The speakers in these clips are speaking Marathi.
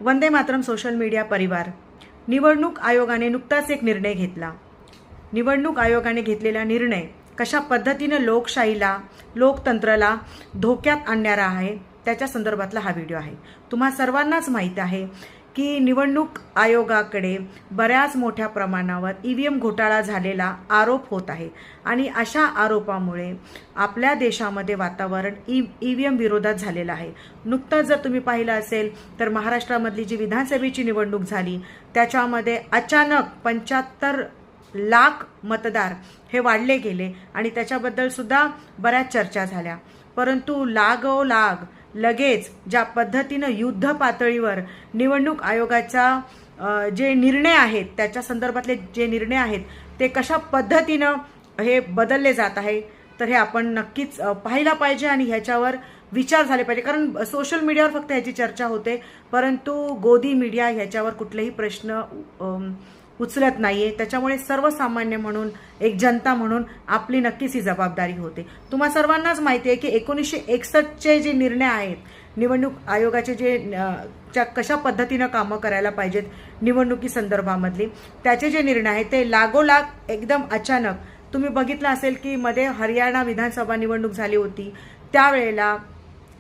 वंदे मातरम सोशल मीडिया परिवार, निवडणूक आयोगाने नुकताच एक निर्णय घेतला। निवडणूक आयोगाने घेतलेला निर्णय कशा पद्धतीने लोकशाहीला, लोकतंत्राला धोक्यात आणणारा आहे त्याच्या संदर्भातला हा व्हिडिओ आहे। तुम्हा सर्वांनाच माहिती आहे की निवडणूक आयोगाकडे बऱ्याच मोठ्या प्रमाणावर ईव्हीएम घोटाळा झालेला आरोप होत आहे आणि अशा आरोपामुळे आपल्या देशामध्ये वातावरण ईव्हीएम विरोधात झालेलं आहे। नुकतंच जर तुम्ही पाहिलं असेल तर महाराष्ट्रामधली जी विधानसभेची निवडणूक झाली त्याच्यामध्ये अचानक 75 लाख मतदार हे वाढले गेले आणि त्याच्याबद्दल सुद्धा बऱ्याच चर्चा झाल्या। परंतु लागोलाग लगेच ज्या पद्धतीनं युद्ध पातळीवर निवडणूक आयोगाचा जे निर्णय आहेत त्याच्या संदर्भातले जे निर्णय आहेत ते कशा पद्धतीनं हे बदलले जात आहे तर हे आपण नक्कीच पाहायला पाहिजे आणि ह्याच्यावर विचार झाले पाहिजे। कारण सोशल मीडियावर फक्त ह्याची चर्चा होते परंतु गोदी मीडिया ह्याच्यावर कुठलेही प्रश्न उचलत नाहीये। त्याच्यामुळे सर्वसामान्य म्हणून एक जनता म्हणून आपली नक्कीच ही जबाबदारी होते। तुम्हा सर्वांनाच माहिती आहे की 1961चे जे निर्णय आहेत निवडणूक आयोगाचे जे कशा पद्धतीनं कामं करायला पाहिजेत निवडणुकी संदर्भामधली त्याचे जे निर्णय आहेत ते लागोलाग एकदम अचानक तुम्ही बघितलं असेल की मध्ये हरियाणा विधानसभा निवडणूक झाली होती त्यावेळेला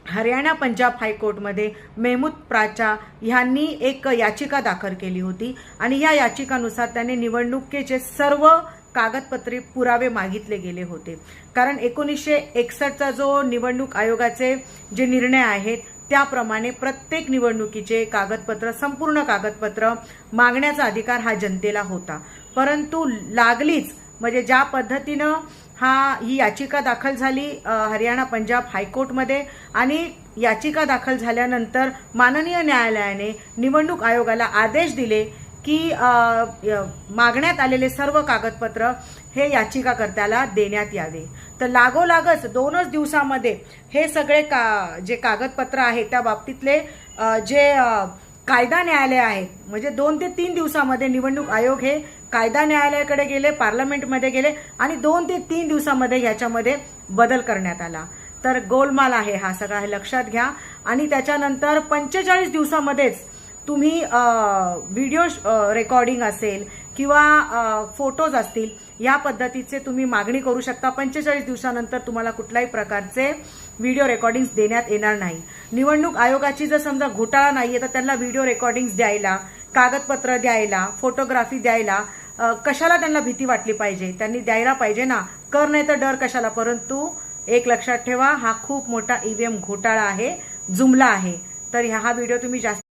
हरियाणा पंजाब हायकोर्टमध्ये मेहमूद प्राचा यांनी एक याचिका दाखल केली होती आणि या याचिकानुसार त्यांनी निवडणुकीचे सर्व कागदपत्रे पुरावे मागितले गेले होते। कारण 1961चा जो निवडणूक आयोगाचे जे निर्णय आहेत त्याप्रमाणे प्रत्येक निवडणुकीचे कागदपत्र संपूर्ण कागदपत्र मागण्याचा अधिकार हा जनतेला होता। परंतु लागलीच म्हणजे ज्या पद्धतीनं ही याचिका दाखल झाली हरियाणा पंजाब हायकोर्टमध्ये आणि याचिका दाखल झाल्यानंतर माननीय न्यायालयाने निवडणूक आयोगाला आदेश दिले की मागण्यात आलेले सर्व कागदपत्र हे याचिकाकर्त्याला देण्यात यावे। तर लागोलागच 2च दिवसामध्ये हे सगळे जे कागदपत्र आहेत त्या बाबतीतले जे कायदा न्यायालय आहे म्हणजे 2 ते 3 दिवसामध्ये निवडणूक आयोग हे कायदा न्यायालयाकडे गेले, पार्लमेंटमध्ये गेले आणि 2 ते 3 दिवसामध्ये याच्यामध्ये बदल करण्यात आला। तर गोलमाल आहे हा सगळा, हे लक्षात घ्या। आणि त्याच्यानंतर 45 दिवसामध्येच तुम्ही व्हिडिओ रेकॉर्डिंग असेल किंवा फोटोज असतील या पद्धतीचे तुम्ही मागणी करू शकता। 45 दिवसानंतर तुम्हाला कुठल्याही प्रकारचे व्हिडिओ रेकॉर्डिंग्स देण्यात येणार नाही। निवडणूक आयोगाची जर समजा घोटाळा नाहीये तर त्यांना व्हिडिओ रेकॉर्डिंग्स द्यायला, कागदपत्र द्यायला, फोटोग्राफी द्यायला कशाला त्यांना भीती वाटली पाहिजे? त्यांनी द्यायला पाहिजे ना, कर नाही तर डर कशाला। परंतु एक लक्षात ठेवा, हा खूप मोठा ईव्हीएम घोटाळा आहे, जुमला आहे। तर हा व्हिडिओ तुम्ही जास्त